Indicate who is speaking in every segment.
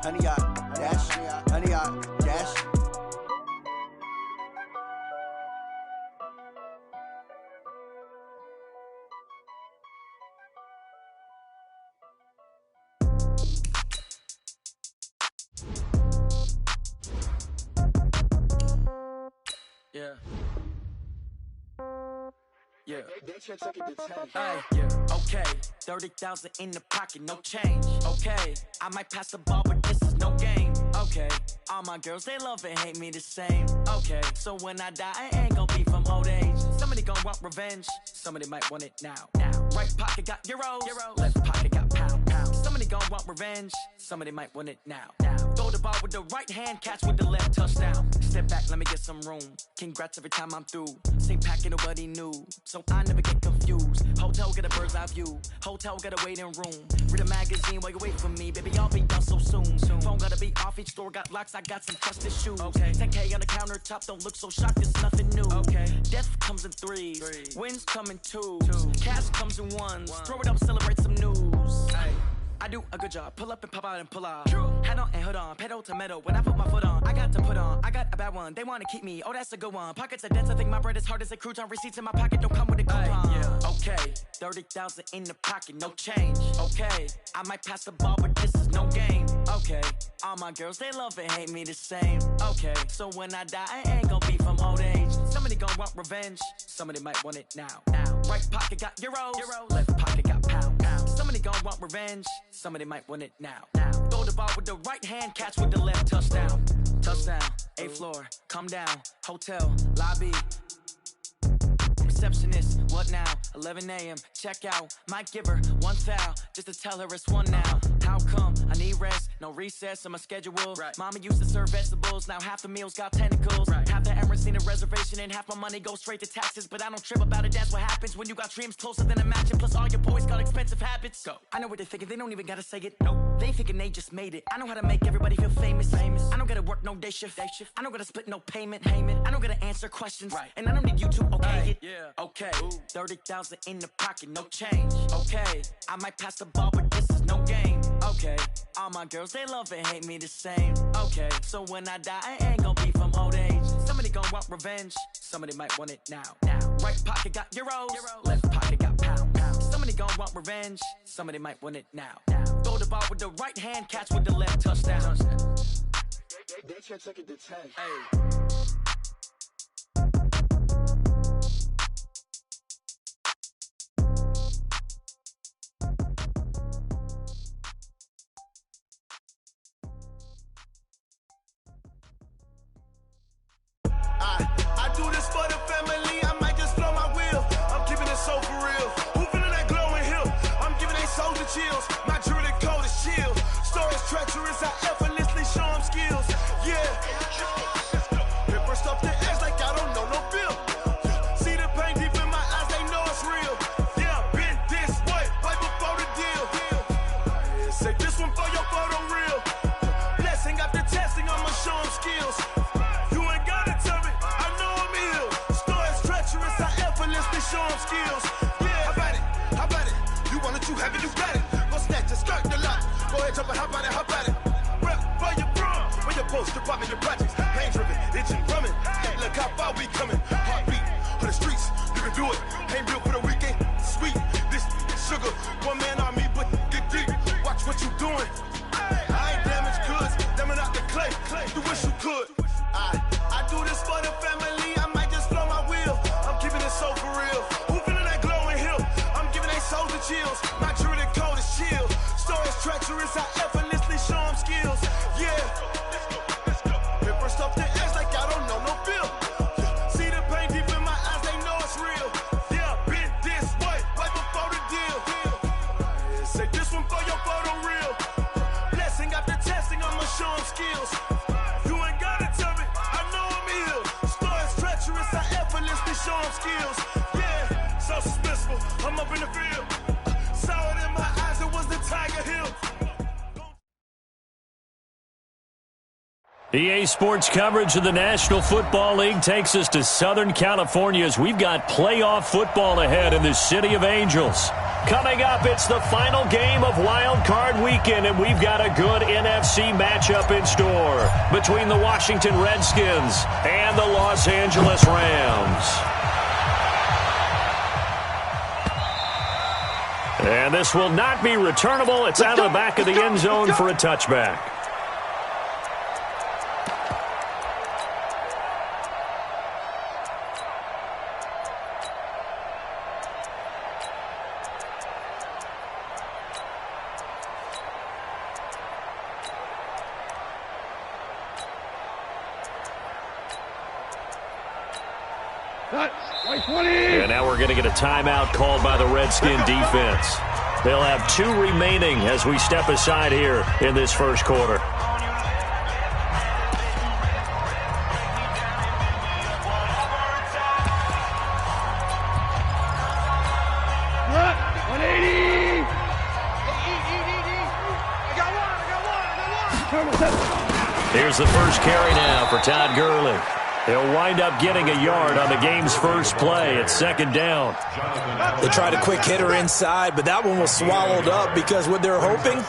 Speaker 1: honey yacht, dash, honey yacht, dash.
Speaker 2: Yeah. Yeah. Hey, yeah. Okay. 30,000 in the pocket, no change. Okay. I might pass the ball, but this is no game. Okay. All my girls, they love and hate me the same. Okay. So when I die, I ain't gonna be from old age. Somebody gon' want revenge. Somebody might want it now. Right pocket got euros. Left pocket got pound. Somebody gon' want revenge. Somebody might want it now. Throw the ball with the right hand, catch with the left, touchdown. Step back, let me get some room. Congrats every time I'm through. Same packet, nobody knew. So I never get confused. Hotel get a bird's eye view. Hotel get a waiting room. Read a magazine while you wait for me. Baby, I'll be done so soon. Phone gotta be off, each store got locks. I got some trusted shoes. Okay. 10K on the countertop, don't look so shocked, it's nothing new. Okay. Death comes in threes. Wins come in twos. Cash comes in ones. Throw it up, celebrate some news. Ay. I do a good job, pull up and pop out and pull out. Head on and hood on, pedal to metal. When I put my foot on, I got to put on. I got a bad one, they wanna keep me, oh that's a good one. Pockets are dense, I think my bread is hard as a crouton. Receipts in my pocket don't come with a coupon. Yeah. Okay, 30,000 in the pocket, no change. Okay, I might pass the ball, but this is no game. Okay, all my girls, they love and hate me the same. Okay, so when I die, I ain't gonna be from old age. Somebody gon' want revenge, somebody might want it now. Right pocket got euros. Left pocket got pound. Somebody gon' want revenge, somebody might want it now. Throw the ball with the right hand, catch with the left, touchdown. Touchdown, 8th floor, come down, hotel, lobby. Receptionist, what now? 11 a.m., check out. Might give her one foul, just to tell her it's one now. How come? I need rest, no recess on my schedule. Right. Mama used to serve vegetables, now half the meals got tentacles. Right. Half the Emirates need a reservation and half my money goes straight to taxes. But I don't trip about it, that's what happens when you got dreams closer than a matching. Plus all your boys got expensive habits. Go. I know what they're thinking, they don't even gotta say it. Nope. They thinking they just made it. I know how to make everybody feel famous. I don't gotta work no day shift. I don't gotta split no payment. I don't gotta answer questions. Right. And I don't need you to okay it. Yeah. Okay, 30,000 in the pocket, no change. Okay, I might pass the ball, but this is no game. Okay, all my girls, they love and hate me the same. Okay, so when I die, I ain't gonna be from old age. Somebody gon' want revenge, somebody might want it now. Right pocket got euros. Left pocket got pound. Somebody gon' want revenge, somebody might want it now. Throw the ball with the right hand, catch with the left, touchdown.
Speaker 3: They can't take it to 10.
Speaker 2: Hey.
Speaker 3: I do this for the family, I might just blow my wheel. I'm keeping it so for real. Who feeling that glowing hill? I'm giving they souls the chills. My jewelry cold is chill. Stories treacherous, I effortlessly show them skills. Yeah. Paper stuff the edge like I don't know no bill. See the pain deep in my eyes, they know it's real. Yeah, been this way, right before the deal. Say this one for your photo real. Blessing after testing, I'ma show them skills. Show them skills. Yeah, how about it? You want it, you have it, you got it. Go snatch it, skirt the lot. Go ahead, jump it, how about it? Rep for your bro. When your post, department, your projects. Pain driven, itching, drumming. Hey, look how far we coming. Heartbeat for the streets, you can do it. Ain't built for the weekend. Sweet, this sugar. One man army, but get deep. Watch what you doing. I ain't damaged goods, damn out the clay. You wish you could. I do this for the family. I might just blow my wheel. I'm keeping it so for real. Who feeling that glowing hill? I'm giving they souls the chills. My jewelry cold is chill. Stories treacherous, I effortlessly show them skills. Yeah. Paper stuff the edge like I don't know no bill. See the pain deep in my eyes, they know it's real. Yeah, been this way, right before the deal. Say this one for your photo real. Blessing after testing, I'ma show them skills. You ain't gotta tell me, I know I'm ill. Stories treacherous, I effortlessly show them skills. Yeah, so suspenseful, I'm up in the field. Saw it in my eyes, it was the Tiger Hill.
Speaker 4: EA Sports coverage of the National Football League takes us to Southern California as we've got playoff football ahead in the City of Angels. Coming up, it's the final game of Wildcard Weekend, and we've got a good NFC matchup in store between the Washington Redskins and the Los Angeles Rams. And this will not be returnable. It's out of the back of the end zone for a touchback. And now we're going to get a timeout called by the Redskin defense. They'll have 2 remaining as we step aside here in this first quarter. Here's the first carry now for Todd Gurley. He'll wind up getting a yard on the game's first play. It's second down.
Speaker 5: They tried a quick hitter inside, but that one was swallowed up because what they're hoping,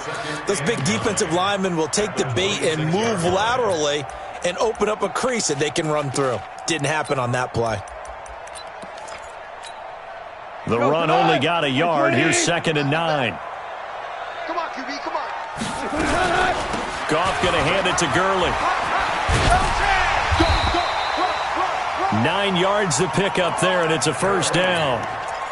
Speaker 5: those big defensive linemen will take the bait and move laterally and open up a crease that they can run through. Didn't happen on that play.
Speaker 4: The run only got a yard. Here's second and 9.
Speaker 1: Come on, QB, come on.
Speaker 4: Goff going to hand it to Gurley. 9 yards to pick up there, and it's a first down.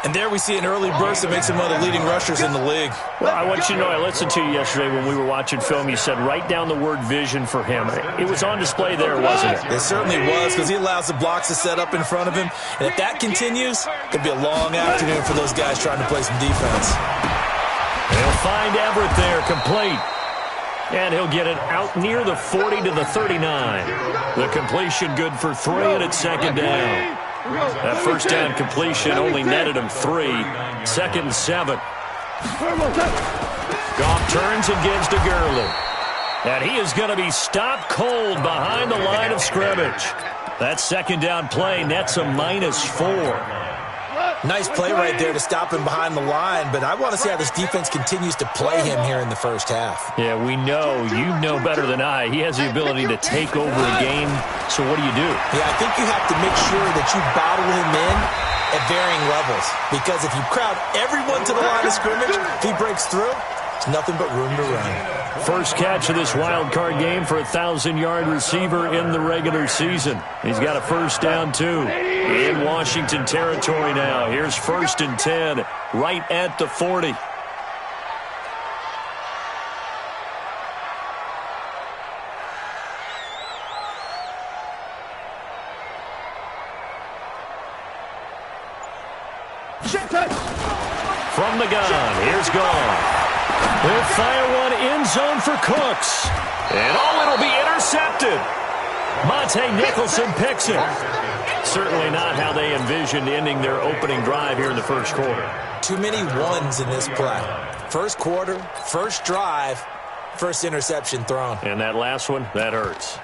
Speaker 5: And there we see an early burst that makes him one of the leading rushers in the league.
Speaker 4: Well, I want you to know, I listened to you yesterday when we were watching film. You said write down the word vision for him. It was on display there, wasn't it?
Speaker 5: It certainly was, because he allows the blocks to set up in front of him. And if that continues, it could be a long afternoon for those guys trying to play some defense.
Speaker 4: They'll find Everett there, complete. And he'll get it out near the 40 to the 39. The completion good for 3, and it's second down. That first down completion only netted him 3. Second and 7. Goff turns and gives to Gurley. And he is going to be stopped cold behind the line of scrimmage. That second down play nets a -4.
Speaker 5: Nice play right there to stop him behind the line, but I want to see how this defense continues to play him here in the first half.
Speaker 4: Yeah, we know. You know better than I. He has the ability to take over a game, so what do you do?
Speaker 5: Yeah, I think you have to make sure that you bottle him in at varying levels, because if you crowd everyone to the line of scrimmage, if he breaks through, it's nothing but room to run.
Speaker 4: First catch of this wild card game for a 1,000-yard receiver in the regular season. He's got a first down, too. In Washington territory now. Here's first and 10, right at the 40. From the gun, here's Goff. They'll fire one end zone for Cooks. And it'll be intercepted. Monte Nicholson picks it. Certainly not how they envisioned ending their opening drive here in the first quarter.
Speaker 5: Too many ones in this play. First quarter, first drive, first interception thrown.
Speaker 4: And that last one, that hurts.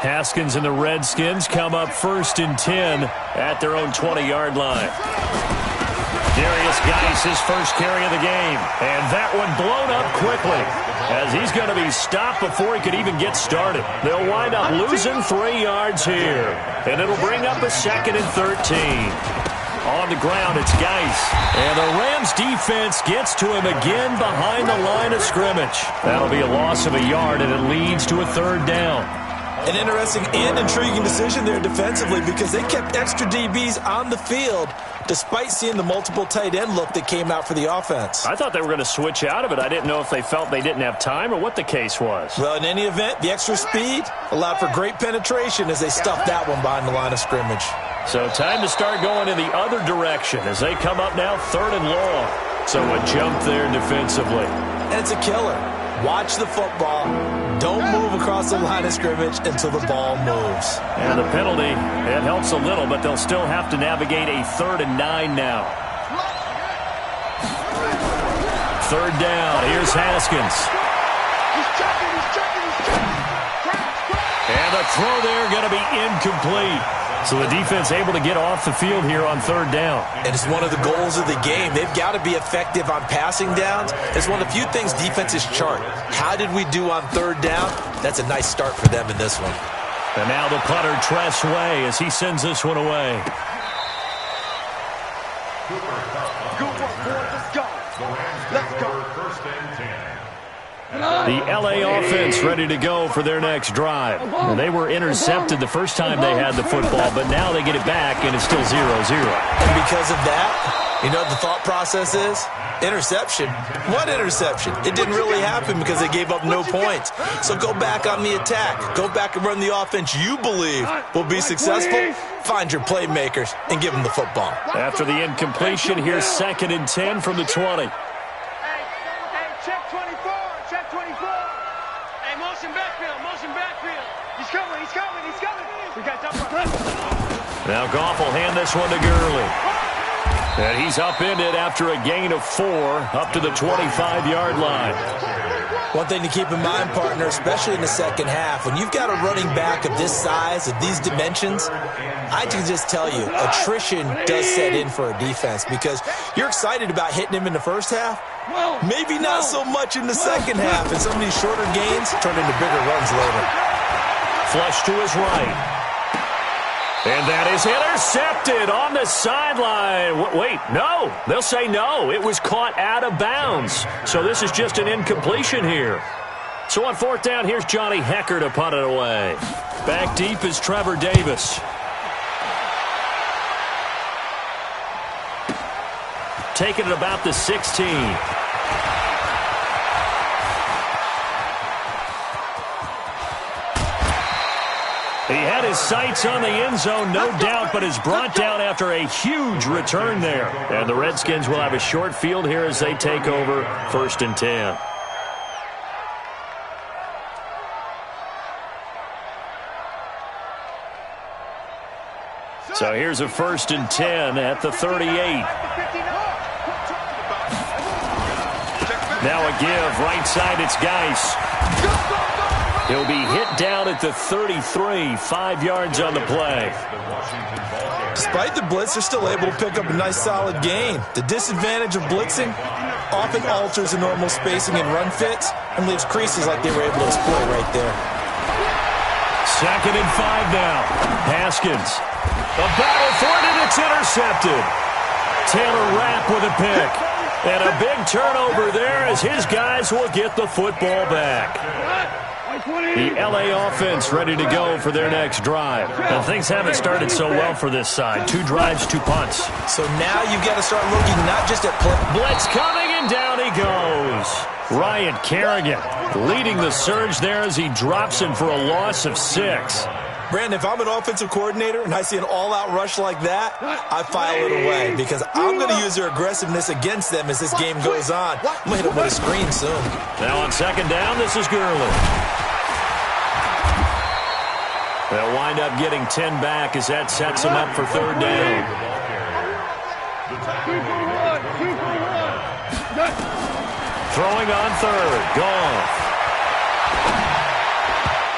Speaker 4: Haskins and the Redskins come up first and 10 at their own 20-yard line. Darius Geis, his first carry of the game. And that one blown up quickly as he's going to be stopped before he could even get started. They'll wind up losing 3 yards here. And it'll bring up a second and 13. On the ground, it's Geis. And the Rams defense gets to him again behind the line of scrimmage. That'll be a loss of a yard, and it leads to a third down.
Speaker 5: An interesting and intriguing decision there defensively, because they kept extra DBs on the field despite seeing the multiple tight end look that came out for the offense.
Speaker 4: I thought they were going to switch out of it. I didn't know if they felt they didn't have time or what the case was.
Speaker 5: Well, in any event, the extra speed allowed for great penetration as they stuffed that one behind the line of scrimmage.
Speaker 4: So time to start going in the other direction as they come up now third and long. So a jump there defensively.
Speaker 5: And it's a killer. Watch the football. Don't move across the line of scrimmage until the ball moves.
Speaker 4: And the penalty, it helps a little, but they'll still have to navigate a 3rd and 9 now. third down. Here's Haskins.
Speaker 1: He's checking.
Speaker 4: And the throw there going to be incomplete. So the defense able to get off the field here on third down.
Speaker 5: And it's one of the goals of the game. They've got to be effective on passing downs. It's one of the few things defenses chart. How did we do on third down? That's a nice start for them in this one.
Speaker 4: And now the punter, Tress Way, as he sends this one away.
Speaker 1: Good work, boys. Let's go. Let's go.
Speaker 4: The LA offense ready to go for their next drive. Well, they were intercepted the first time they had the football, but now they get it back, and it's still 0-0.
Speaker 5: And because of that, you know what the thought process is? Interception. What interception? It didn't really happen because they gave up no points. So go back on the attack. Go back and run the offense you believe will be successful. Find your playmakers and give them the football.
Speaker 4: After the incompletion, here's 2nd and 10 from the 20.
Speaker 1: Check 24. Check 24. Hey, motion backfield. He's coming. We got that.
Speaker 4: Now Goff will hand this one to Gurley. And he's upended after a gain of 4 up to the 25-yard line.
Speaker 5: One thing to keep in mind, partner, especially in the second half, when you've got a running back of this size, of these dimensions, I can just tell you, attrition does set in for a defense because you're excited about hitting him in the first half. Maybe not so much in the second half, and some of these shorter gains turn into bigger runs later.
Speaker 4: Flush to his right. And that is intercepted on the sideline. Wait, no. They'll say no. It was caught out of bounds. So this is just an incompletion here. So on 4th down, here's Johnny Hecker to punt it away. Back deep is Trevor Davis. Taking it about the 16. He had his sights on the end zone, no doubt, but is brought down after a huge return there. And the Redskins will have a short field here as they take over 1st and 10. So here's a 1st and 10 at the 38. Now a give, right side, it's Geis. He'll be hit down at the 33, 5 yards on the play.
Speaker 5: Despite the blitz, they're still able to pick up a nice solid gain. The disadvantage of blitzing often alters the normal spacing and run fits and leaves creases like they were able to exploit right there.
Speaker 4: 2nd and 5 now. Haskins. A battle for it, and it's intercepted. Taylor Rapp with a pick. And a big turnover there as his guys will get the football back. The LA offense ready to go for their next drive. And things haven't started so well for this side. 2 drives, 2 punts.
Speaker 5: So now you've got to start looking not just at play.
Speaker 4: Blitz coming, and down he goes. Ryan Kerrigan leading the surge there as he drops him for a loss of 6.
Speaker 5: Brandon, if I'm an offensive coordinator and I see an all-out rush like that, I file it away because I'm going to use their aggressiveness against them as this game goes on. I'm going to hit them with a screen soon.
Speaker 4: Now on 2nd down, this is Gurley. They'll wind up getting 10 back as that sets them up for 3rd down. Throwing on 3rd. Goff.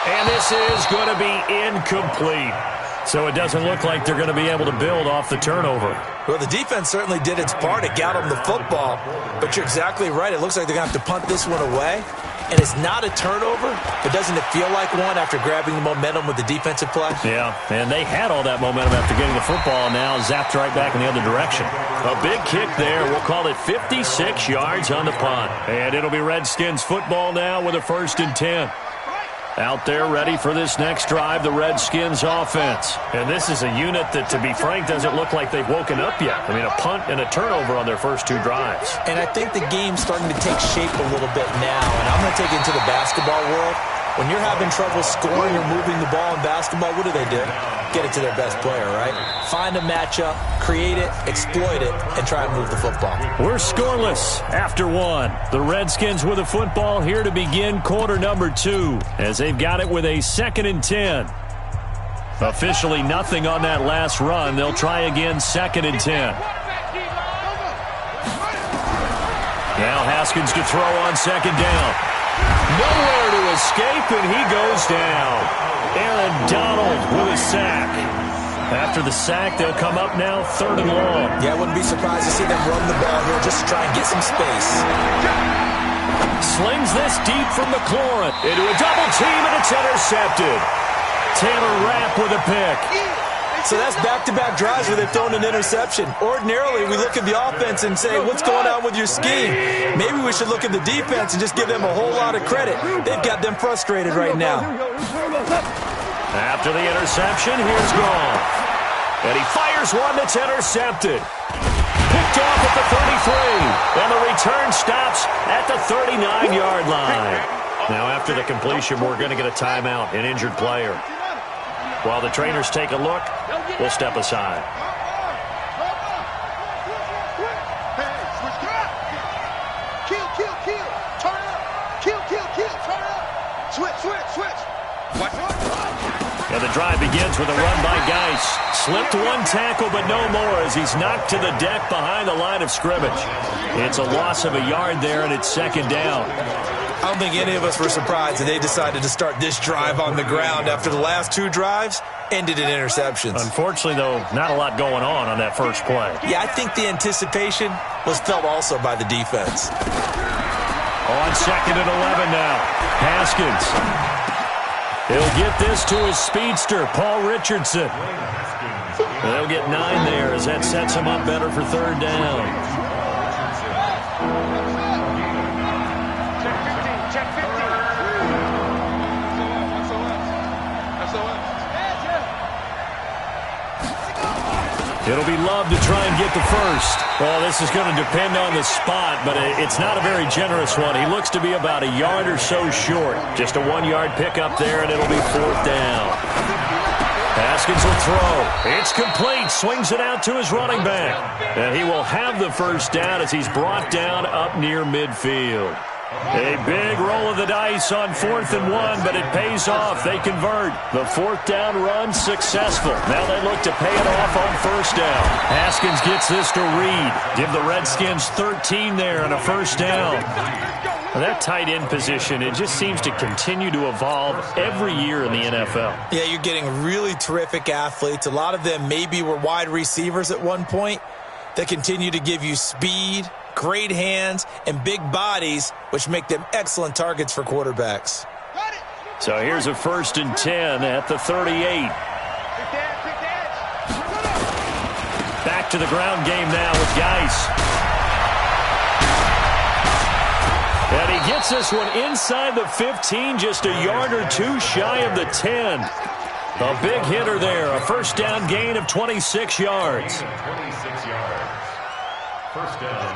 Speaker 4: And this is going to be incomplete. So it doesn't look like they're going to be able to build off the turnover.
Speaker 5: Well, the defense certainly did its part. It got them the football. But you're exactly right. It looks like they're going to have to punt this one away. And it's not a turnover, but doesn't it feel like one after grabbing the momentum with the defensive play?
Speaker 4: Yeah, and they had all that momentum after getting the football, now zapped right back in the other direction. A big kick there. We'll call it 56 yards on the punt. And it'll be Redskins football now with a 1st and 10. Out there ready for this next drive, the Redskins offense. And this is a unit that, to be frank, doesn't look like they've woken up yet. I mean, a punt and a turnover on their first 2 drives.
Speaker 5: And I think the game's starting to take shape a little bit now. And I'm going to take it into the basketball world. When you're having trouble scoring or moving the ball in basketball, what do? Get it to their best player, right? Find a matchup, create it, exploit it, and try and move the football.
Speaker 4: We're scoreless after 1. The Redskins with a football here to begin quarter number 2 as they've got it with a 2nd and 10. Officially nothing on that last run. They'll try again, 2nd and 10. Now Haskins to throw on second down. Nowhere to escape, and he goes down. Aaron Donald with a sack. After the sack, they'll come up now 3rd and long.
Speaker 5: Yeah, I wouldn't be surprised to see them run the ball here just to try and get some space.
Speaker 4: Slings this deep from McLaurin into a double team, and it's intercepted. Taylor Rapp with a pick.
Speaker 5: So that's back-to-back drives where they've thrown an interception. Ordinarily, we look at the offense and say, what's going on with your scheme? Maybe we should look at the defense and just give them a whole lot of credit. They've got them frustrated right now.
Speaker 4: After the interception, here's Gone. And he fires one that's intercepted. Picked off at the 33. And the return stops at the 39-yard line. Now, after the completion, we're going to get a timeout, an injured player. While the trainers take a look, we'll step aside.
Speaker 3: Kill. Turn up. Kill. Turn up. Switch.
Speaker 4: And the drive begins with a run by Geis. Slipped one tackle, but no more as he's knocked to the deck behind the line of scrimmage. It's a loss of a yard there, and it's 2nd down.
Speaker 5: I don't think any of us were surprised that they decided to start this drive on the ground after the last 2 drives ended in interceptions.
Speaker 4: Unfortunately, though, not a lot going on that first play.
Speaker 5: Yeah, I think the anticipation was felt also by the defense.
Speaker 4: On 2nd and 11 now. Haskins. He'll get this to his speedster, Paul Richardson. They'll get 9 there as that sets him up better for 3rd down. It'll be Love to try and get the first. Well, this is going to depend on the spot, but it's not a very generous one. He looks to be about a yard or so short. Just a 1-yard pickup there, and it'll be 4th down. Haskins will throw. It's complete. Swings it out to his running back. And he will have the first down as he's brought down up near midfield. A big roll of the dice on 4th and 1, but it pays off. They convert. The 4th down run successful. Now they look to pay it off on 1st down. Haskins gets this to Reed. Give the Redskins 13 there and a 1st down. That tight end position, it just seems to continue to evolve every year in the NFL.
Speaker 5: Yeah, you're getting really terrific athletes. A lot of them maybe were wide receivers at one point that continue to give you speed, great hands, and big bodies, which make them excellent targets for quarterbacks.
Speaker 4: So here's a 1st and 10 at the 38. Back to the ground game now with Geis. And he gets this one inside the 15, just a yard or 2 shy of the 10. A big hitter there, a 1st down gain of 26 yards.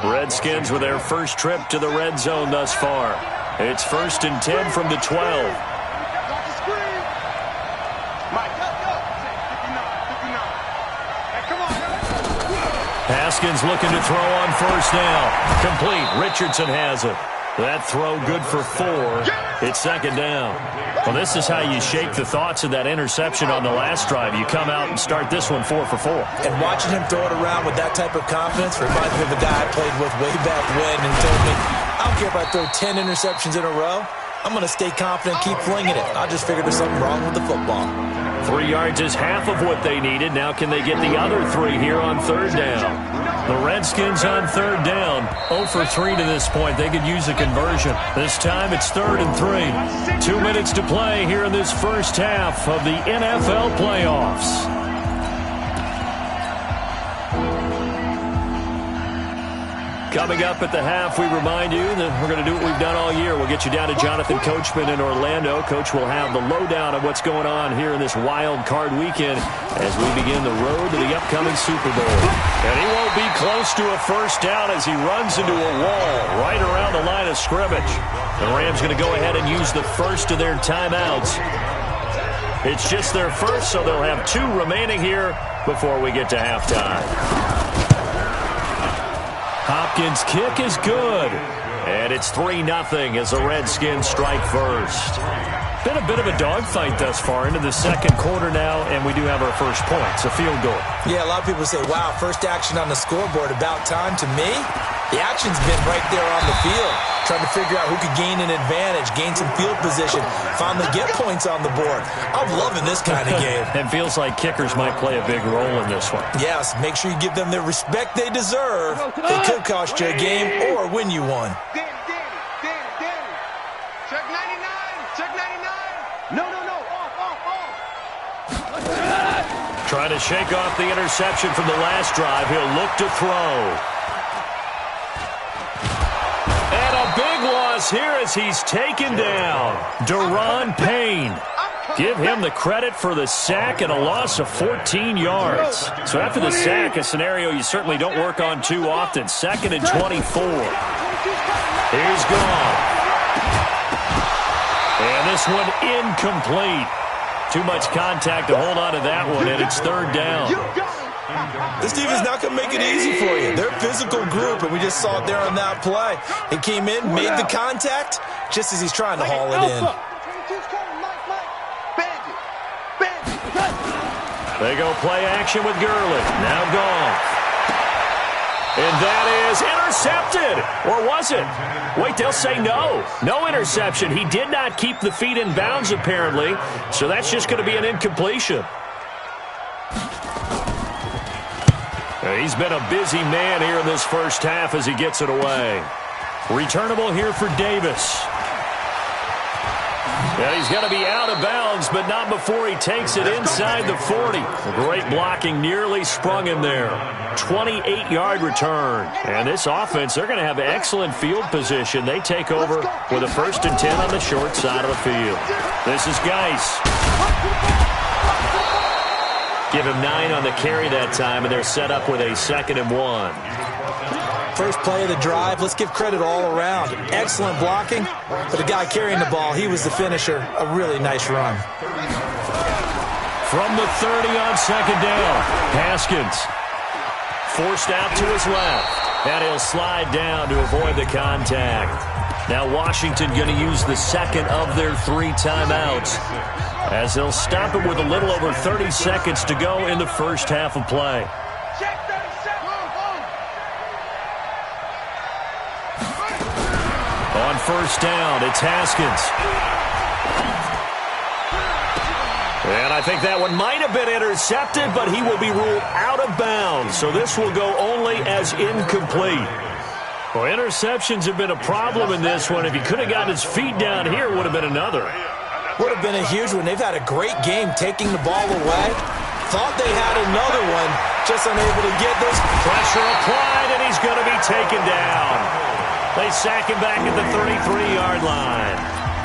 Speaker 4: Redskins with their first trip to the red zone thus far. It's 1st and 10 from the 12. Haskins looking to throw on 1st down. Complete. Richardson has it. That throw good for 4. It's 2nd down. Well, this is how you shake the thoughts of that interception on the last drive. You come out and start this one 4 for 4.
Speaker 5: And watching him throw it around with that type of confidence reminds me of a guy I played with way back when and told me, I don't care if I throw 10 interceptions in a row. I'm going to stay confident, keep flinging it. I just figured there's something wrong with the football.
Speaker 4: 3 yards is half of what they needed. Now can they get the other 3 here on 3rd down? The Redskins on 3rd down. 0 for 3 to this point. They could use a conversion. This time it's 3rd and 3. 2 minutes to play here in this first half of the NFL playoffs. Coming up at the half, we remind you that we're going to do what we've done all year. We'll get you down to Jonathan Coachman in Orlando. Coach will have the lowdown of what's going on here in this wild card weekend as we begin the road to the upcoming Super Bowl. And he won't be close to a 1st down as he runs into a wall right around the line of scrimmage. The Rams going to go ahead and use the first of their timeouts. It's just their first, so they'll have 2 remaining here before we get to halftime. Hopkins' kick is good. And it's 3-0 as the Redskins strike first. Been a bit of a dogfight thus far into the 2nd quarter now, and we do have our first point. It's a field goal.
Speaker 5: Yeah, a lot of people say, wow, first action on the scoreboard, about time. To me, The action's been right there on the field, trying to figure out who could gain an advantage, gain some field position, finally get points on the board. I'm loving this kind of game.
Speaker 4: It feels like kickers might play a big role in this one.
Speaker 5: Yes, make sure you give them the respect they deserve. It could cost you a game or win you one.
Speaker 1: Danny. Check 99. Check 99. No. Off.
Speaker 4: Trying to shake off the interception from the last drive. He'll look to throw. And a big loss here as he's taken down. Deron Payne. Give him the credit for the sack and a loss of 14 yards. So after the sack, a scenario you certainly don't work on too often. 2nd and 24. Here's gone. And this one incomplete. Too much contact to hold on to that one, and it's 3rd down.
Speaker 5: This defense not going to make it easy for you. They're a physical group, and we just saw it there on that play. He came in, made the contact, just as he's trying to haul it in.
Speaker 4: They go play action with Gurley. Now gone. And that is intercepted. Or was it? Wait, they'll say no. No interception. He did not keep the feet in bounds, apparently. So that's just going to be an incompletion. He's been a busy man here in this first half as he gets it away. Returnable here for Davis. Yeah, he's going to be out of bounds, but not before he takes it inside the 40. Great blocking, nearly sprung him there. 28-yard return. And this offense, they're going to have excellent field position. They take over with a 1st and 10 on the short side of the field. This is Geis. Give him 9 on the carry that time, and they're set up with a 2nd and 1.
Speaker 5: First play of the drive, let's give credit all around. Excellent blocking, but the guy carrying the ball, he was the finisher. A really nice run.
Speaker 4: From the 30 on 2nd down, Haskins forced out to his left, and he'll slide down to avoid the contact. Now Washington going to use the 2nd of their 3 timeouts, as they'll stop it with a little over 30 seconds to go in the first half of play. On 1st down, it's Haskins. And I think that one might have been intercepted, but he will be ruled out of bounds. So this will go only as incomplete. Well, interceptions have been a problem in this one. If he could have gotten his feet down here, it would have been another.
Speaker 5: Would have been a huge one. They've had a great game taking the ball away. Thought they had another one, just unable to get this.
Speaker 4: Pressure applied, and he's going to be taken down. They sack him back at the 33-yard line.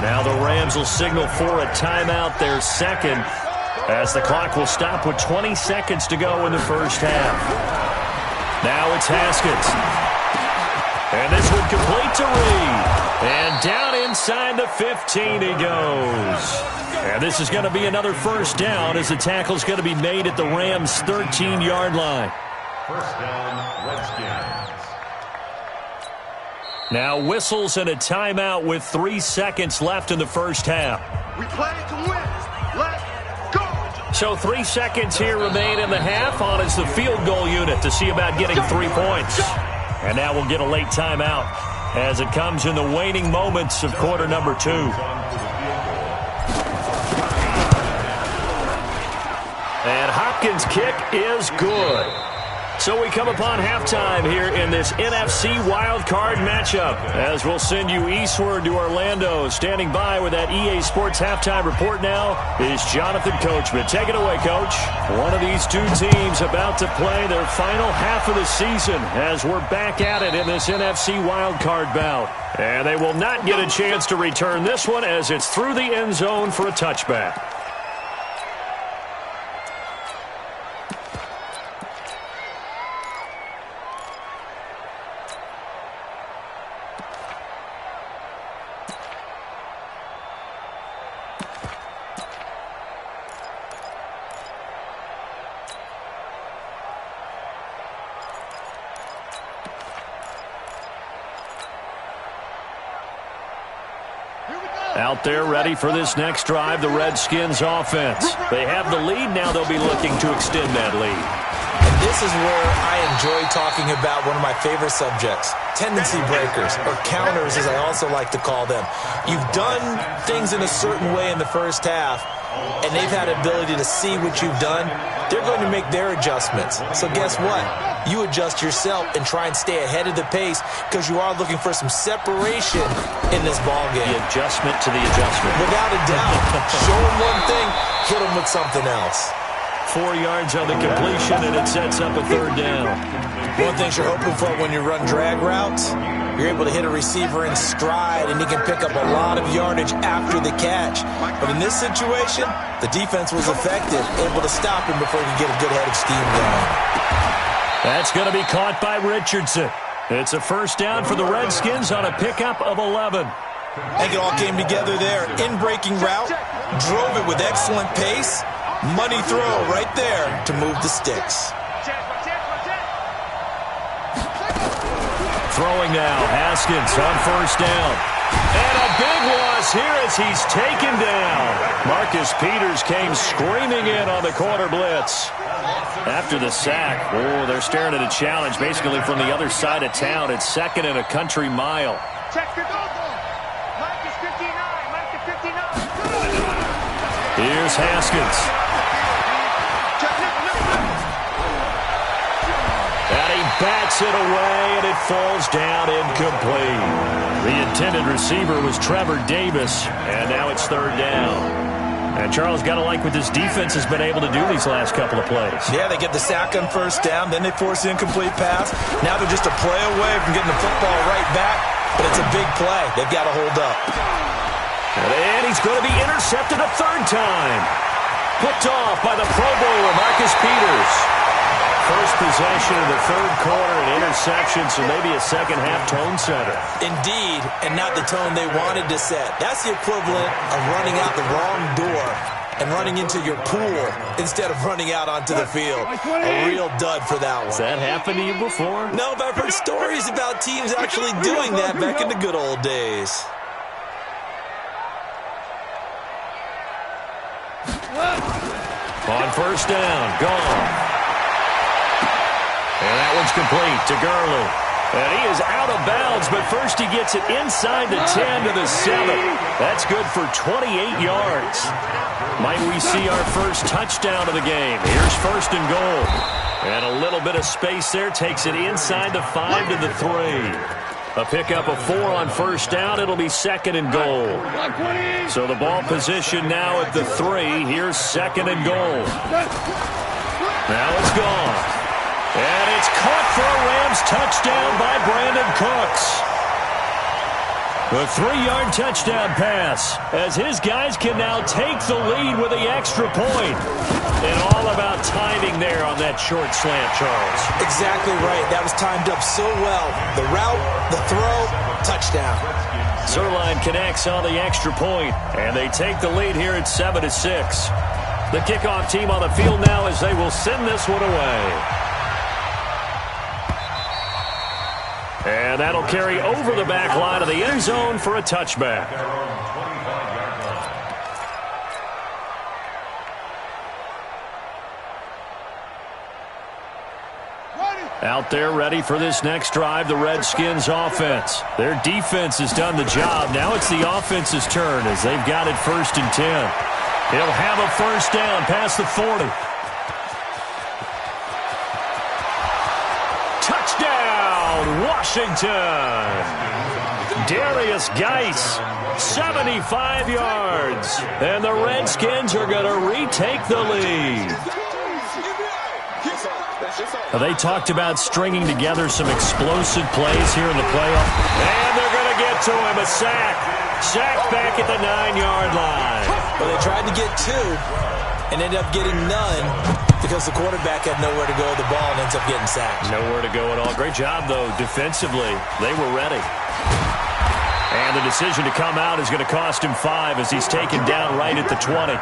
Speaker 4: Now the Rams will signal for a timeout, their 2nd, as the clock will stop with 20 seconds to go in the first half. Now it's Haskins. And this one complete to Reed. And down inside the 15 he goes. And this is going to be another 1st down as the tackle's going to be made at the Rams' 13-yard line.
Speaker 6: 1st down, Redskins.
Speaker 4: Now whistles and a timeout with 3 seconds left in the first half.
Speaker 1: We play to win. Let's go.
Speaker 4: So 3 seconds here remain in the half. On is the field goal unit to see about getting 3 points. And now we'll get a late timeout as it comes in the waning moments of quarter number 2. And Hopkins' kick is good. So we come upon halftime here in this NFC Wildcard matchup, as we'll send you eastward to Orlando. Standing by with that EA Sports halftime report now is Jonathan Coachman. Take it away, Coach. One of these 2 teams about to play their final half of the season as we're back at it in this NFC Wildcard bout. And they will not get a chance to return this one as it's through the end zone for a touchback. Out there ready for this next drive, the Redskins offense. They have the lead, now they'll be looking to extend that lead.
Speaker 5: And this is where I enjoy talking about one of my favorite subjects, tendency breakers, or counters as I also like to call them. You've done things in a certain way in the first half, and they've had the ability to see what you've done. They're going to make their adjustments. So guess what? You adjust yourself and try and stay ahead of the pace because you are looking for some separation in this ball game.
Speaker 4: The adjustment to the adjustment.
Speaker 5: Without a doubt. Show them one thing, hit them with something else.
Speaker 4: 4 yards on the completion, and it sets up a third down.
Speaker 5: One thing you're hoping for when you run drag routes, you're able to hit a receiver in stride, and he can pick up a lot of yardage after the catch. But in this situation, the defense was effective, able to stop him before he could get a good head of steam going.
Speaker 4: That's going to be caught by Richardson. It's a first down for the Redskins on a pickup of 11.
Speaker 5: I think it all came together there. In-breaking route, drove it with excellent pace. Money throw right there to move the sticks.
Speaker 4: Throwing now, Haskins on first down. And a big loss here as he's taken down. Marcus Peters came screaming in on the corner blitz. After the sack, they're staring at a challenge basically from the other side of town. It's second and a country mile. Here's Haskins. And he bats it away, and it falls down incomplete. The intended receiver was Trevor Davis, and now it's third down. And Charles, got to like what this defense has been able to do these last couple of plays.
Speaker 5: Yeah, they get the sack on first down, then they force the incomplete pass. Now they're just a play away from getting the football right back, but it's a big play. They've got to hold up.
Speaker 4: And he's going to be intercepted a third time. Picked off by the Pro Bowler, Marcus Peters. First possession of the third quarter, an interception, so maybe a second-half tone setter.
Speaker 5: Indeed, and not the tone they wanted to set. That's the equivalent of running out the wrong door and running into your pool instead of running out onto the field. A real dud for that one.
Speaker 4: Has that happened to you before?
Speaker 5: No, but I've heard stories about teams actually doing that back in the good old days.
Speaker 4: On first down, gone. And that one's complete to Gurley. And he is out of bounds, but first he gets it inside the 10 to the 7. That's good for 28 yards. Might we see our first touchdown of the game? Here's first and goal. And a little bit of space there takes it inside the 5 to the 3. A pickup of 4 on first down. It'll be second and goal. So the ball position now at the 3. Here's second and goal. Now it's gone. And it's caught for a Rams touchdown by Brandon Cooks. A 3-yard touchdown pass as his guys can now take the lead with the extra point. And all about timing there on that short slant, Charles.
Speaker 5: Exactly right. That was timed up so well. The route, the throw, touchdown.
Speaker 4: Zerline connects on the extra point, and they take the lead here at 7-6. The kickoff team on the field now as they will send this one away. And that'll carry over the back line of the end zone for a touchback. Out there ready for this next drive, the Redskins offense. Their defense has done the job. Now it's the offense's turn as they've got it first and 10. He'll have a first down past the 40. Touchdown, Washington. Darius Geis, 75 yards. And the Redskins are going to retake the lead. They talked about stringing together some explosive plays here in the playoff. And they're going to get to him, a sack. Sacked back at the 9-yard line.
Speaker 5: Well, they tried to get 2 and ended up getting none because the quarterback had nowhere to go with the ball and ends up getting sacked.
Speaker 4: Nowhere to go at all. Great job, though, defensively. They were ready. And the decision to come out is going to cost him 5 as he's taken down right at the 20.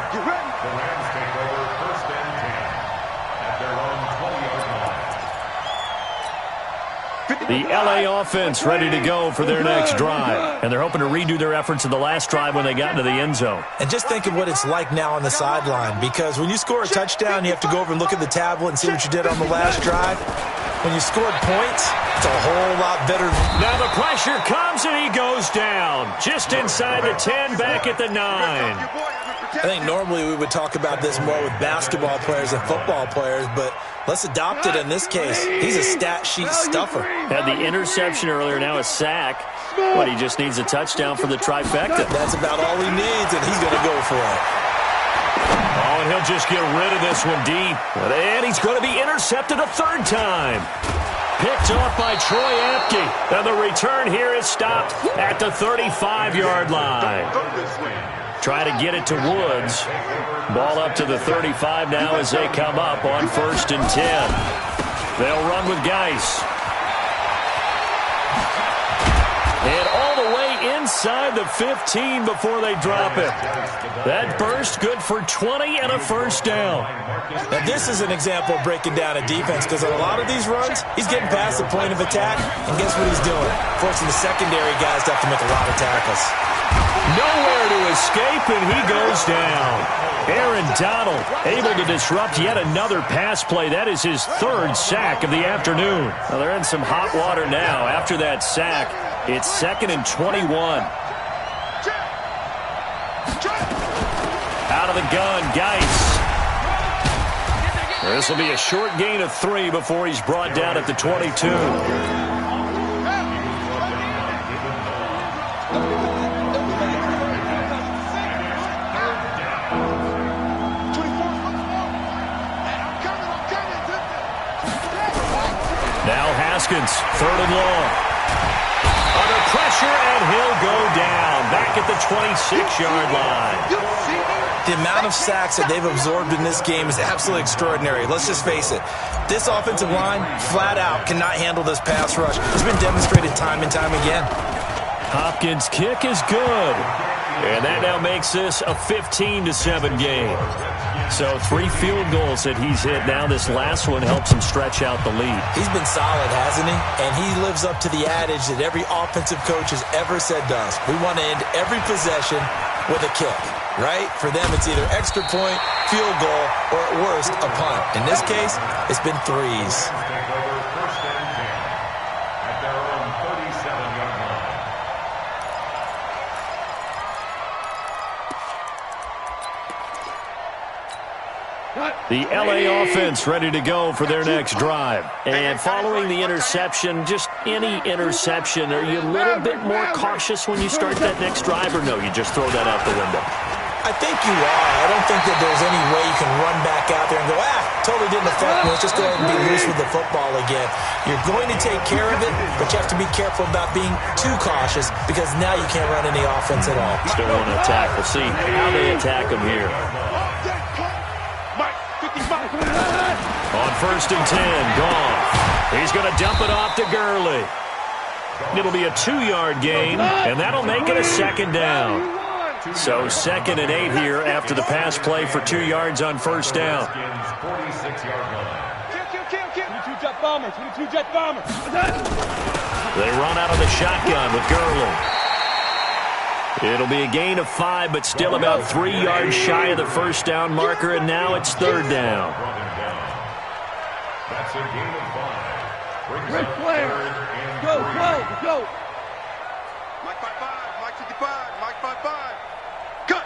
Speaker 4: The LA offense ready to go for their next drive. And they're hoping to redo their efforts in the last drive when they got into the end zone.
Speaker 5: And just think of what it's like now on the sideline, because when you score a touchdown, you have to go over and look at the tablet and see what you did on the last drive. When you scored points, it's a whole lot better.
Speaker 4: Now the pressure comes and he goes down. Just inside the 10, back at the 9.
Speaker 5: I think normally we would talk about this more with basketball players and football players, but let's adopt it in this case. He's a stat sheet stuffer.
Speaker 4: Had the interception earlier, now a sack. But he just needs a touchdown for the trifecta.
Speaker 5: That's about all he needs, and he's going to go for it.
Speaker 4: Oh, and he'll just get rid of this one deep. And he's going to be intercepted a third time. Picked off by Troy Apke. And the return here is stopped at the 35-yard line. Try to get it to Woods. Ball up to the 35 now as they come up on 1st and 10. They'll run with Geis. And all the way inside the 15 before they drop it. That burst good for 20 and a first down.
Speaker 5: Now this is an example of breaking down a defense, because on a lot of these runs, he's getting past the point of attack, and guess what he's doing? Forcing the secondary guys to have to make a lot of tackles.
Speaker 4: Nowhere to escape, and he goes down. Aaron Donald able to disrupt yet another pass play. That is his 3rd sack of the afternoon. Well, they're in some hot water now. After that sack, it's 2nd and 21. Out of the gun, Geis. This will be a short gain of 3 before he's brought down at the 22. Now Haskins, 3rd and long. Under pressure, and he'll go down. Back at the 26-yard line.
Speaker 5: The amount of sacks that they've absorbed in this game is absolutely extraordinary. Let's just face it. This offensive line, flat out, cannot handle this pass rush. It's been demonstrated time and time again.
Speaker 4: Hopkins' kick is good. And that now makes this a 15-7 game. So 3 field goals that he's hit. Now this last one helps him stretch out the lead.
Speaker 5: He's been solid, hasn't he? And he lives up to the adage that every offensive coach has ever said to us. We want to end every possession with a kick, right? For them, it's either extra point, field goal, or at worst, a punt. In this case, it's been 3s.
Speaker 4: The LA offense ready to go for their next drive. And following the interception, just any interception, are you a little bit more cautious when you start that next drive, or no, you just throw that out the window?
Speaker 5: I think you are. I don't think that there's any way you can run back out there and go, totally didn't affect me. Let's just go ahead and be loose with the football again. You're going to take care of it, but you have to be careful about being too cautious, because now you can't run any offense at all.
Speaker 4: Still want to attack. We'll see how they attack him here. On 1st and 10, Goff. He's going to dump it off to Gurley. It'll be a 2-yard gain, and that'll make it a 2nd down. So 2nd and 8 here after the pass play for 2 yards on 1st down. They run out of the shotgun with Gurley. It'll be a gain of 5, but still about 3 yards shy of the first down marker, and now it's 3rd down.
Speaker 6: That's a gain of 5.
Speaker 1: Great player. Go.
Speaker 3: Mike 55, Mike 55, Mike 55. Cut.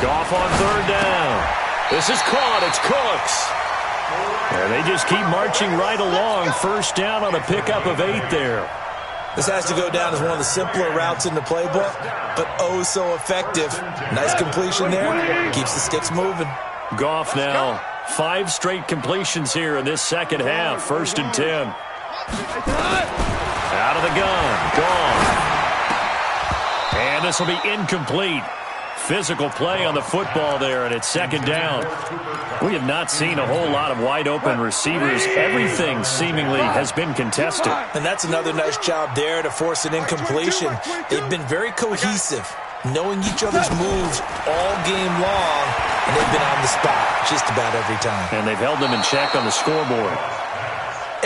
Speaker 4: Goff on 3rd down. This is caught. It's Cooks. And they just keep marching right along. 1st down on a pickup of 8 there.
Speaker 5: This has to go down as one of the simpler routes in the playbook, but oh so effective. Nice completion there. Keeps the sticks moving.
Speaker 4: Goff now 5 straight completions here in this second half. 1st and 10. Out of the gun. Goff. And this will be incomplete. Physical play on the football there, and it's 2nd down. We have not seen a whole lot of wide-open receivers. Everything seemingly has been contested.
Speaker 5: And that's another nice job there to force an incompletion. They've been very cohesive, knowing each other's moves all game long, and they've been on the spot just about every time.
Speaker 4: And they've held them in check on the scoreboard.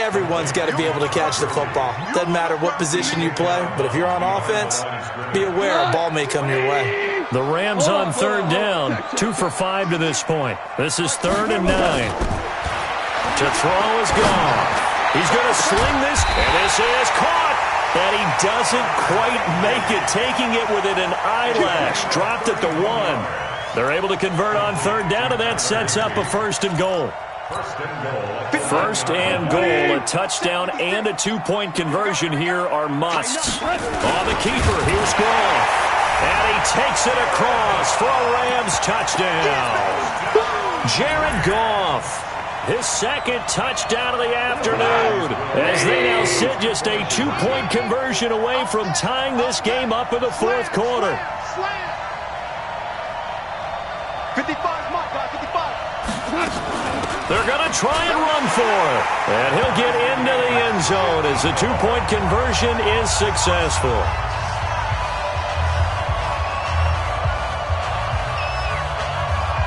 Speaker 5: Everyone's got to be able to catch the football. Doesn't matter what position you play, but if you're on offense, be aware a ball may come your way.
Speaker 4: The Rams on third down, 2 for 5 to this point. This is 3rd and 9. To throw is gone. He's going to sling this, and this is caught. And he doesn't quite make it, taking it within an eyelash. Dropped at the 1. They're able to convert on third down, and that sets up a 1st and goal. 1st and goal, a touchdown and a 2-point conversion here are musts. On the keeper, here's Goff. And he takes it across for a Rams touchdown. Jared Goff, his 2nd touchdown of the afternoon, as they now sit just a 2-point conversion away from tying this game up in the 4th quarter.
Speaker 1: 55, Mike, 55.
Speaker 4: They're going to try and run for it. And he'll get into the end zone as the 2-point conversion is successful.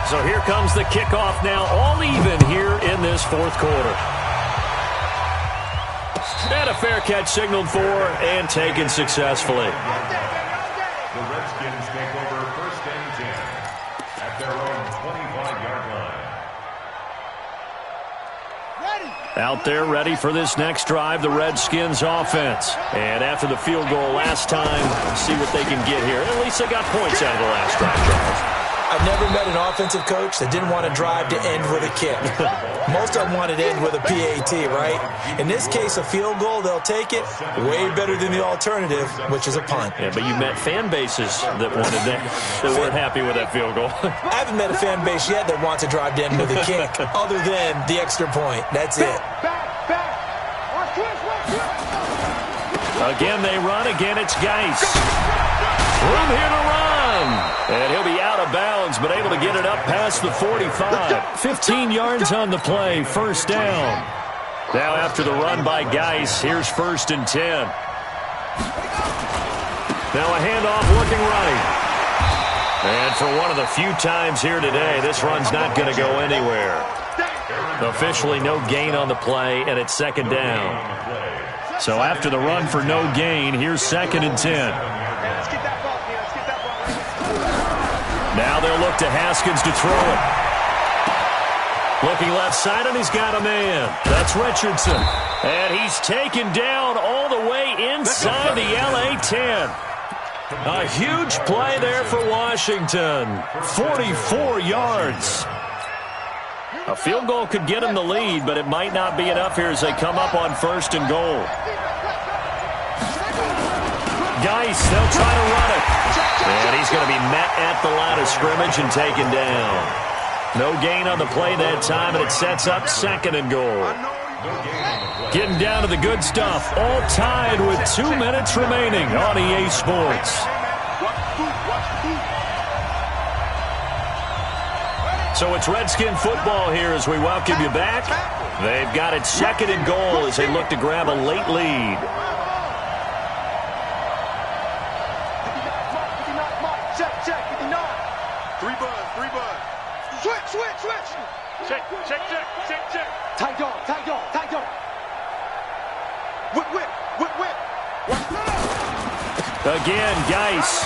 Speaker 4: So here comes the kickoff now, all even here in this 4th quarter. And a fair catch signaled for and taken successfully.
Speaker 6: The Redskins take over 1st and 10 at their own 25-yard line.
Speaker 4: Out there ready for this next drive, the Redskins offense. And after the field goal last time, see what they can get here. At least they got points out of the last drive, Charles.
Speaker 5: I've never met an offensive coach that didn't want to drive to end with a kick. Most of them wanted to end with a PAT, right? In this case, a field goal, they'll take it. Way better than the alternative, which is a punt.
Speaker 4: Yeah, but you met fan bases that wanted that weren't happy with that field goal.
Speaker 5: I haven't met a fan base yet that wants to drive to end with a kick, other than the extra point. That's it.
Speaker 4: Again, they run. Again, it's Geis. Room here to run. And he'll be out of bounds, but able to get it up past the 45. 15 yards on the play, 1st down. Now after the run by Geis, here's 1st and 10. Now a handoff looking right. And for one of the few times here today, this run's not going to go anywhere. Officially no gain on the play, and it's 2nd down. So after the run for no gain, here's 2nd and 10. Now they'll look to Haskins to throw it. Looking left side, and he's got a man. That's Richardson. And he's taken down all the way inside the LA 10. A huge play there for Washington. 44 yards. A field goal could get him the lead, but it might not be enough here as they come up on 1st and goal. Geis, they'll try to run it. And he's going to be met at the line of scrimmage and taken down. No gain on the play that time, and it sets up 2nd and goal. Getting down to the good stuff. All tied with 2 minutes remaining on EA Sports. So it's Redskin football here as we welcome you back. They've got it 2nd and goal as they look to grab a late lead. Again, Geis.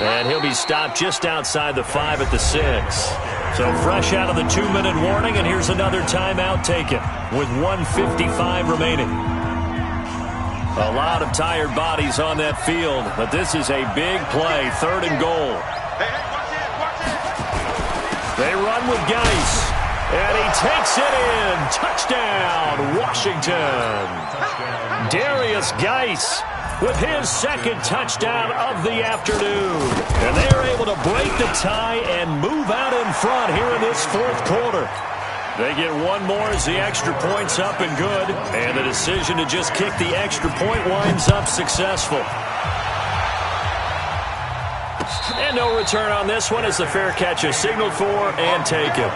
Speaker 4: And he'll be stopped just outside the 5 at the 6. So fresh out of the 2-minute warning, and here's another timeout taken with 1:55 remaining. A lot of tired bodies on that field, but this is a big play, 3rd and goal. They run with Geis. And he takes it in. Touchdown, Washington. Darius Geis with his 2nd touchdown of the afternoon. And they're able to break the tie and move out in front here in this 4th quarter. They get one more as the extra point's up and good. And the decision to just kick the extra point winds up successful. And no return on this one as the fair catch is signaled for and taken.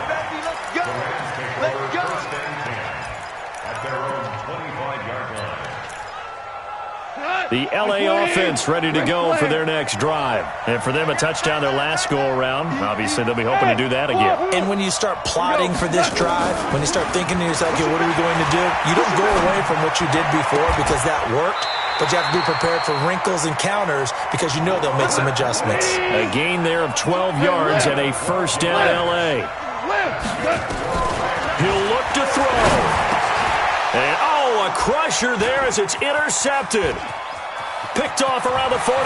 Speaker 4: The LA offense ready to go for their next drive. And for them, a touchdown their last go-around. Obviously, they'll be hoping to do that again.
Speaker 5: And when you start plotting for this drive, when you start thinking to yourself, okay, what are we going to do? You don't go away from what you did before because that worked. But you have to be prepared for wrinkles and counters because you know they'll make some adjustments.
Speaker 4: A gain there of 12 yards and a first down LA. He'll look to throw. And, a crusher there as it's intercepted. Picked off around the 41.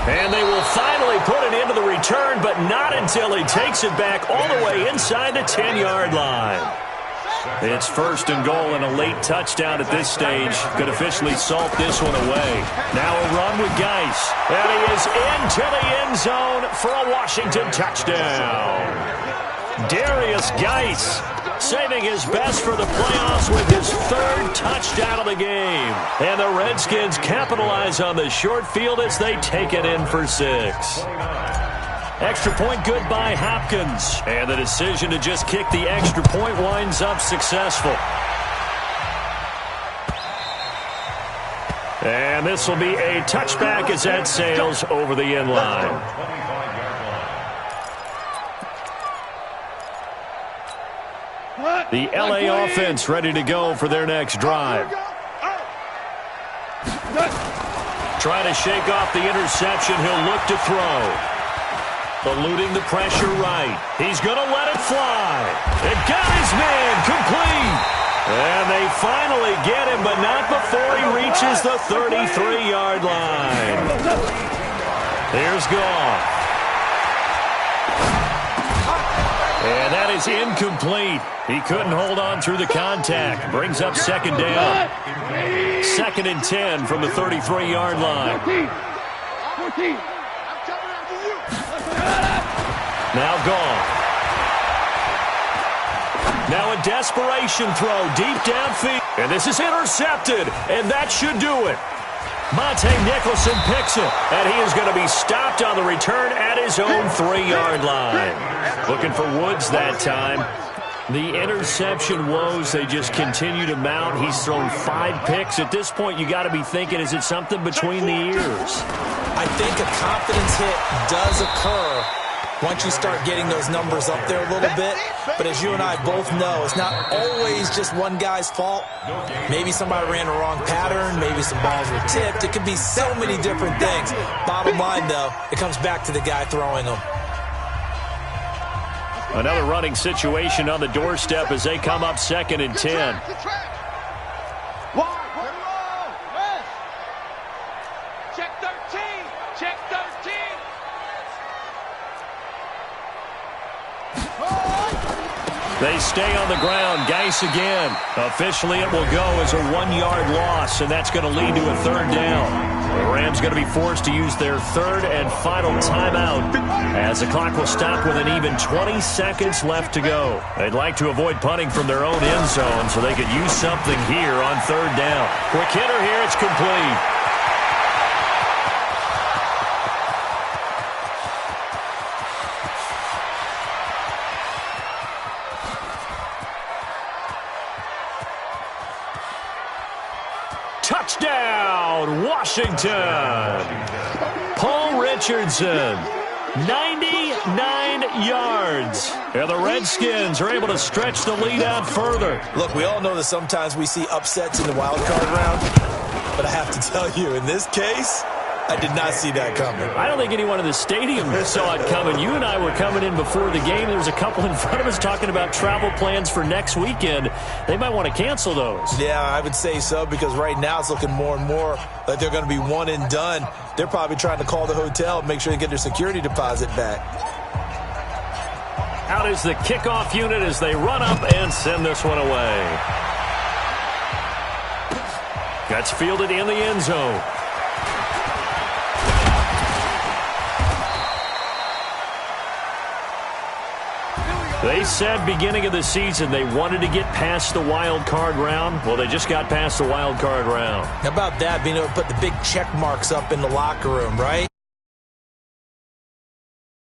Speaker 4: And they will finally put an end to the return, but not until he takes it back all the way inside the 10-yard line. It's first and goal and a late touchdown at this stage. Could officially salt this one away. Now a run with Geis. And he is into the end zone for a Washington touchdown. Darius Geis saving his best for the playoffs with his third touchdown of the game. And the Redskins capitalize on the short field as they take it in for 6. Extra point good by Hopkins. And the decision to just kick the extra point winds up successful. And this will be a touchback as that sails over the end line. The LA offense ready to go for their next drive. Trying to shake off the interception. He'll look to throw. Eluding the pressure right. He's going to let it fly. And got his man complete. And they finally get him, but not before he reaches the 33-yard line. Here's Goff. And that is incomplete. He couldn't hold on through the contact. Brings up second down. 2nd and 10 from the 33-yard line.
Speaker 1: 14.
Speaker 4: Now Goff. Now a desperation throw deep downfield. And this is intercepted. And that should do it. Monte Nicholson picks it. And he is going to be stopped on the return at his own 3-yard line. Looking for Woods that time. The interception woes, they just continue to mount. He's thrown 5 picks. At this point, you got to be thinking, is it something between the ears?
Speaker 5: I think a confidence hit does occur once you start getting those numbers up there a little bit. But as you and I both know, it's not always just one guy's fault. Maybe somebody ran a wrong pattern. Maybe some balls were tipped. It could be so many different things. Bottom line, though, it comes back to the guy throwing them.
Speaker 4: Another running situation on the doorstep as they come up 2nd and 10.
Speaker 1: Check 13. Check 13.
Speaker 4: They stay on the ground. Geis again. Officially, it will go as a 1-yard loss, and that's going to lead to a 3rd down. The Rams going to be forced to use their 3rd and final timeout as the clock will stop with an even 20 seconds left to go. They'd like to avoid punting from their own end zone so they could use something here on 3rd down. Quick hitter here. It's complete. Touchdown, Washington. Paul Richardson, 99 yards. And the Redskins are able to stretch the lead out further.
Speaker 5: Look, we all know that sometimes we see upsets in the wild card round. But I have to tell you, in this case, I did not see that coming.
Speaker 4: I don't think anyone in the stadium saw it coming. You and I were coming in before the game. There was a couple in front of us talking about travel plans for next weekend. They might want to cancel those.
Speaker 5: Yeah, I would say so, because right now it's looking more and more like they're going to be one and done. They're probably trying to call the hotel and make sure they get their security deposit back.
Speaker 4: Out is the kickoff unit as they run up and send this one away. That's fielded in the end zone. They said beginning of the season they wanted to get past the wild card round. Well, they just got past the wild card round.
Speaker 5: How about that, being able to put the big check marks up in the locker room, right?